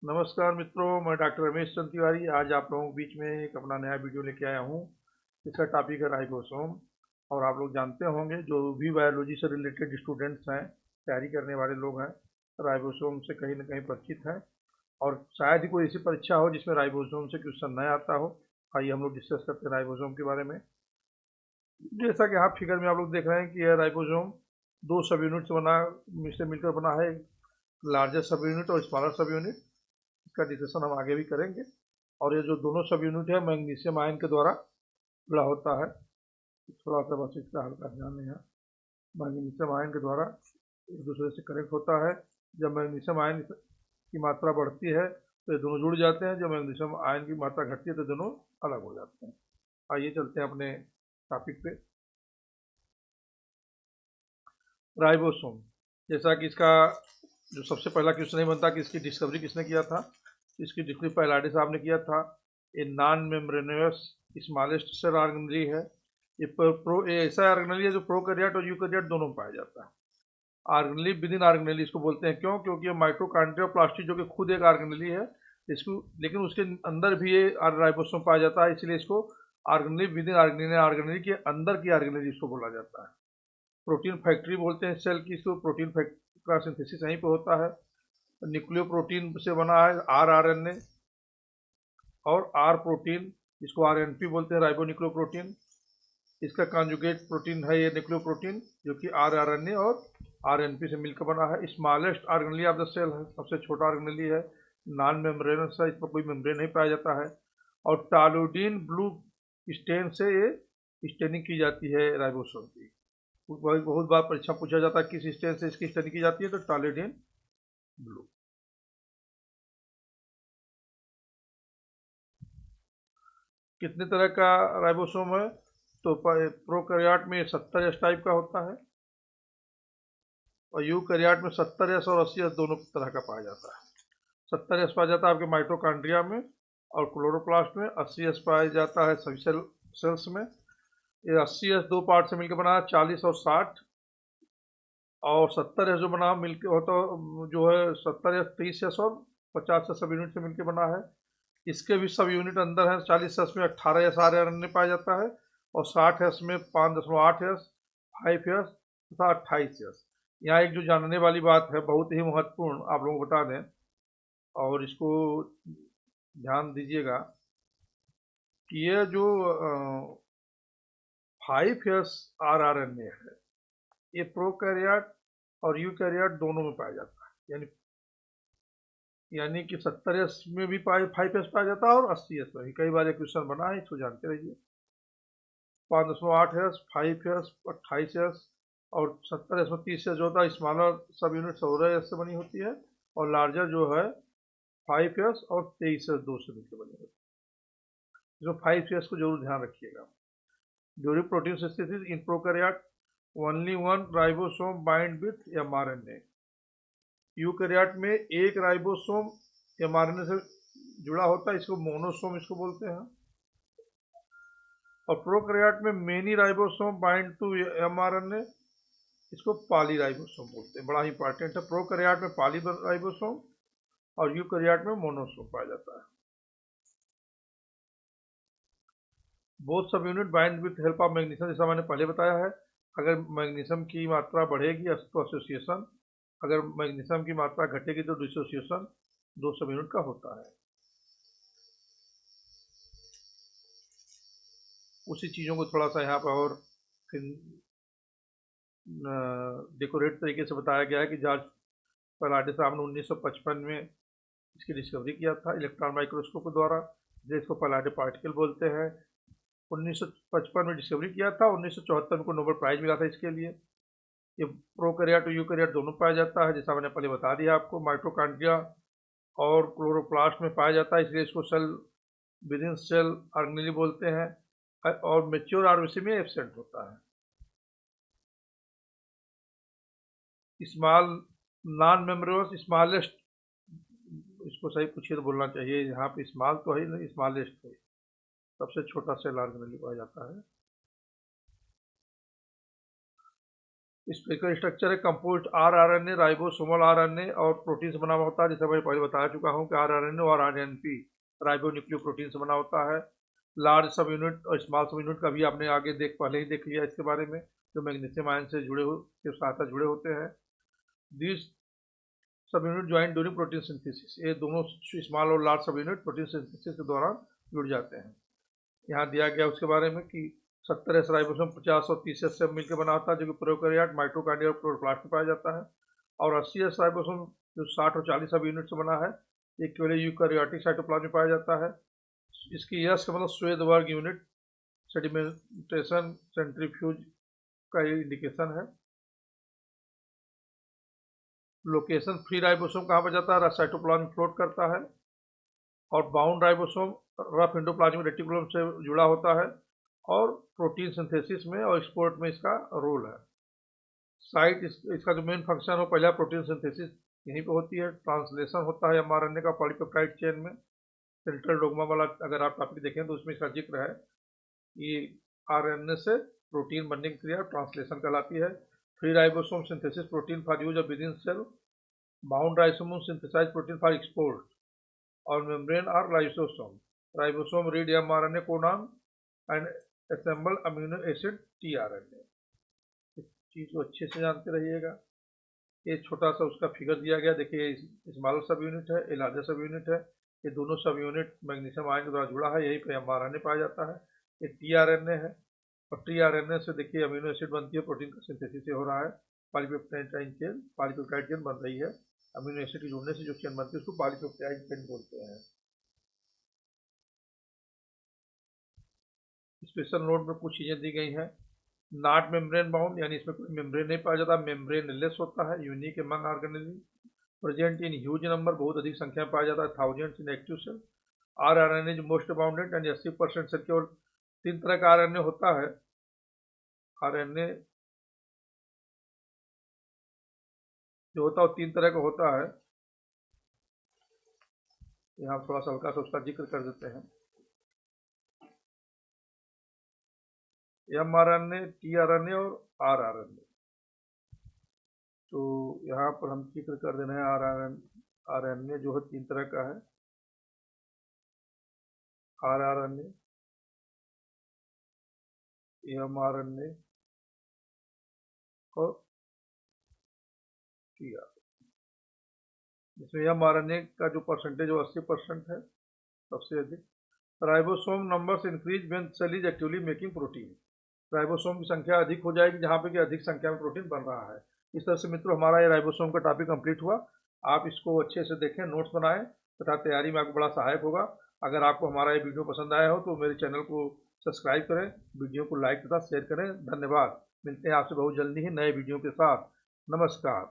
नमस्कार मित्रों, मैं डॉक्टर रमेश चंद्र तिवारी आज आप लोगों के बीच में एक अपना नया वीडियो लेके आया हूँ। इसका टॉपिक है राइबोसोम। और आप लोग जानते होंगे, जो भी बायोलॉजी से रिलेटेड स्टूडेंट्स हैं, तैयारी करने वाले लोग हैं, राइबोसोम से कहीं ना कहीं परिचित हैं। और शायद ही कोई ऐसी परीक्षा हो जिसमें राइबोसोम से क्वेश्चन न आता हो। आइए हम लोग डिस्कस करते हैं राइबोसोम के बारे में। जैसा कि आप फिगर में आप लोग देख रहे हैं कि यह राइबोसोम दो सब यूनिट से मिलकर बना है। लार्जर सब यूनिट और स्मॉलर सब यूनिट। इसका डिस्कशन हम आगे भी करेंगे। और ये जो दोनों सब यूनिट है मैग्नीशियम आयन के द्वारा जुड़ा होता है। थोड़ा सा बस इसका हल्का ध्यान है। मैग्नीशियम आयन के द्वारा एक दूसरे से कनेक्ट होता है। जब मैग्नीशियम आयन की मात्रा बढ़ती है तो ये दोनों जुड़ जाते हैं, जब मैग्नीशियम आयन की मात्रा घटती है तो दोनों अलग हो जाते हैं। आइए चलते हैं अपने टॉपिक पे। राइबोसोम, जैसा कि इसका जो सबसे पहला क्वेश्चन नहीं बनता कि इसकी डिस्कवरी किसने किया था। इसकी डिस्कवरी पैलाडे साहब ने किया था। ये non membranous smallest cell organelle है। ये ऐसा ऑर्गेनेली है जो प्रोकैरियोट और यूकैरियोट दोनों में पाया जाता है। ऑर्गेनेली विद इन ऑर्गेनेली इसको बोलते हैं। क्यों? क्योंकि ये माइटोकॉन्ड्रिया प्लास्टिड जो कि खुद एक ऑर्गेनेली है, इसको लेकिन उसके अंदर भी ये राइबोसोम पाया जाता है, इसलिए इसको organelle with in organelle, organelle के अंदर की ऑर्गेनेली इसको बोला जाता है। प्रोटीन फैक्ट्री बोलते हैं सेल की इसको। प्रोटीन फैक्ट्री का सिंथेसिस यहीं पे होता है। न्यूक्लियो प्रोटीन से बना है आरएनए और आर प्रोटीन, जिसको आरएनपी बोलते हैं, राइबोन्यूक्लियो प्रोटीन। इसका कॉन्जुगेट प्रोटीन है ये न्यूक्लियो प्रोटीन, जो कि आरएनए और आरएनपी से मिलकर बना है। Smallest organelle of the cell है, सबसे छोटा ऑर्गेनेली है। नॉन मेम्ब्रेनस है, इस पर कोई मेम्ब्रेन नहीं पाया जाता है। और टॉलुडीन ब्लू स्टेन से ये स्टेनिंग की जाती है राइबोसोम की। बहुत बार परीक्षा पूछा जाता है किस स्टेन से इसकी स्टडी की जाती है, तो टॉलुडीन ब्लू। कितने तरह का राइबोसोम है? तो प्रोकैरियोट में 70 एस टाइप का होता है और यूकैरियोट में 70 एस और 80 एस दोनों तरह का पाया जाता है। 70 एस पाया जाता है आपके माइटोकॉन्ड्रिया में और क्लोरोप्लास्ट में। 80 एस पाया जाता है सभी सेल्स में। ये 80 एस दो पार्ट से मिलकर बना है, 40 और 60। और 70 एस जो बना मिलकर होता जो है 70 एस 30 एस और 50 एस सब यूनिट से मिलकर बना है। इसके भी सब यूनिट अंदर है। 40 एस में 18 एस आरएनए पाया जाता है और 60 एस में 5.8 एस, 5 एस तथा 28 एस। यहाँ एक जो जानने वाली बात है, बहुत ही महत्वपूर्ण, आप लोगों को बता दें और इसको ध्यान दीजिएगा कि ये जो 5 एस आरएनए है, ये प्रोकैरियोट और यूकैरियोट दोनों में पाया जाता है। यानी कि 70 एस में भी 5 एस पाया जाता है और 80 एस में भी। कई बार एक क्वेश्चन बना है, इसको जानते रहिए। 5.8 एस, 5 एस, 28 एस और 70 एस में 30 एस जो होता है। स्मॉलर सब यूनिट 16 एस से बनी होती है और लार्जर जो है 5 एस और 23 एस दो से मिलकर बनी होती है। इसमें 5 एस को जरूर ध्यान रखिएगा। During protein synthesis in prokaryote only one ribosome bind with mRNA. Eukaryote में एक राइबोसोम एमआरएनए से जुड़ा होता है, इसको मोनोसोम इसको बोलते हैं। और प्रोकैरियोट में many ribosome bind to mRNA, इसको पॉलीराइबोसोम बोलते हैं। बड़ा ही इंपॉर्टेंट है। प्रोकैरियोट में पॉलीराइबोसोम और यूकैरियोट में मोनोसोम पाया जाता है। Both subunit bind with help of magnesium, जैसा मैंने पहले बताया है। अगर मैग्नीशियम की मात्रा बढ़ेगी तो एसोसिएशन, अगर मैग्नीशियम की मात्रा घटेगी तो डिसोसिएशन दो सब यूनिट का होता है। उसी चीज़ों को थोड़ा सा यहाँ पर और फिर डेकोरेट तरीके से बताया गया है कि जॉर्ज पैलाडे साहब ने 1955 में इसकी डिस्कवरी किया था इलेक्ट्रॉन माइक्रोस्कोप के द्वारा, जिसको पैलाडे पार्टिकल बोलते हैं। 1955 में डिस्कवरी किया था। 1974 में को नोबेल प्राइज मिला था इसके लिए। ये प्रोकैरियोट और यूकैरियोट दोनों पाया जाता है, जैसा मैंने पहले बता दिया आपको। माइटोकॉन्ड्रिया और क्लोरोप्लास्ट में पाया जाता है, इसलिए इसको cell with in cell organelle बोलते हैं। और मेच्योर आरबीसी में एब्सेंट होता है। स्मॉल नॉन मेम्ब्रेनस स्मॉलेस्ट, इसको सही पूछिए तो बोलना चाहिए, यहाँ पे स्मॉल तो है नहीं, स्मॉलेस्ट है। सबसे छोटा सेल ऑर्गेनेली पाया जाता है। स्पेसिफिक स्ट्रक्चर है कंपोस्ट आरआरएनए, राइबोसोमल आरएनए और प्रोटीन से बना हुआ होता है। जैसे मैं पहले बता चुका हूँ कि आरआरएनए और आरएनपी राइबोन्यूक्लियोप्रोटीन से बना होता है। लार्ज सब यूनिट और स्मॉल सब यूनिट का भी आपने आगे पहले ही देख लिया इसके बारे में, जो मैग्नीशियम आयन से के साथ जुड़े होते हैं। दिस सब unit join during protein synthesis, ये दोनों स्मॉल और लार्ज सब यूनिट प्रोटीन सिंथेसिस के दौरान जुड़ जाते हैं। यहाँ दिया गया उसके बारे में कि 70 राइबोसोम 50 और 30 से मिलकर बना होता है, जो कि प्रोकैरियोट माइटोकॉन्ड्रिया और क्लोरोप्लास्ट में पाया जाता है। और 80 राइबोसोम जो 60 और 40 सब यूनिट से बना है, ये केवल यूकैरियोटिक साइटोप्लाज्म में पाया जाता है। इसकी यस का मतलब श्वेत वर्ग यूनिट सेडिमेंटेशन सेंट्रीफ्यूज का ये इंडिकेशन है। लोकेशन फ्री राइबोसोम कहाँ पर जाता है? साइटोप्लाज्म फ्लोट करता है। और bound ribosome rough endoplasmic reticulum से जुड़ा होता है और प्रोटीन सिंथेसिस में और एक्सपोर्ट में इसका रोल है। साइट इसका जो मेन फंक्शन हो, पहला प्रोटीन सिंथेसिस यहीं पे होती है। ट्रांसलेशन होता है एमआरएनए का पॉलीपेप्टाइड चेन में। सेंट्रल डोग्मा वाला अगर आप टॉपिक देखें तो उसमें इसका जिक्र है कि आरएनए से प्रोटीन बनने की क्रिया ट्रांसलेशन कहलाती है। Free ribosome synthesis protein for use with in cell. Bound ribosome synthesize protein for export. और membrane are lysosome. Ribosome read mRNA codon and assemble amino acid tRNA. इस चीज़ को अच्छे से जानते रहिएगा। ये छोटा सा उसका फिगर दिया गया, देखिए स्मॉल सब यूनिट है, ये लार्जर सब यूनिट है। ये दोनों सब यूनिट मैग्नीशियम आयन के द्वारा जुड़ा है, यही पे एमआरएनए पाया जाता है। ये टीआरएनए है और टीआरएनए से देखिए अमीनो एसिड बनती है, प्रोटीन का सिंथेसिस हो रहा है। पॉलीपेप्टाइड चेन बन रही है। अमीनो एसिड के जुड़ने से जो चेन बनती है उसको पॉलीपेप्टाइड चेन बोलते हैं। स्पेशल नोट में कुछ चीजें दी गई हैं। नॉट मेम्ब्रेन बाउंड, यानी इसमें कोई मेम्ब्रेन नहीं पाया जाता, मेम्ब्रेन लेस होता है। Unique among organism, present in huge number, बहुत अधिक संख्या में पाया जाता है, thousands in active cell. RRNA is most bounded यानी 80% से केवल 3 तरह का आरएनए होता है। आरएनए जो होता है वो 3 तरह का होता है। यहाँ थोड़ा सा हल्का सा उसका जिक्र कर देते हैं। एमआरएनए, टीआरएनए और आरआरएनए। तो यहाँ पर हम जिक्र कर देना है आरएनए जो है 3 तरह का है। आरआरएनए, एमआरएनए और टीआरएनए। इसमें एमआरएनए का जो परसेंटेज वो 80% है, सबसे अधिक। Ribosome numbers increase when cell is actively making protein. Ribosome की संख्या अधिक हो जाएगी जहाँ पे कि अधिक संख्या में प्रोटीन बन रहा है। इस तरह से मित्रों हमारा ये राइबोसोम का टॉपिक कंप्लीट हुआ। आप इसको अच्छे से देखें, नोट्स बनाएं तथा तैयारी में आपको बड़ा सहायक होगा। अगर आपको हमारा ये वीडियो पसंद आया हो तो मेरे चैनल को सब्सक्राइब करें, वीडियो को लाइक तथा शेयर करें। धन्यवाद। मिलते हैं आपसे बहुत जल्दी ही नए वीडियो के साथ। नमस्कार।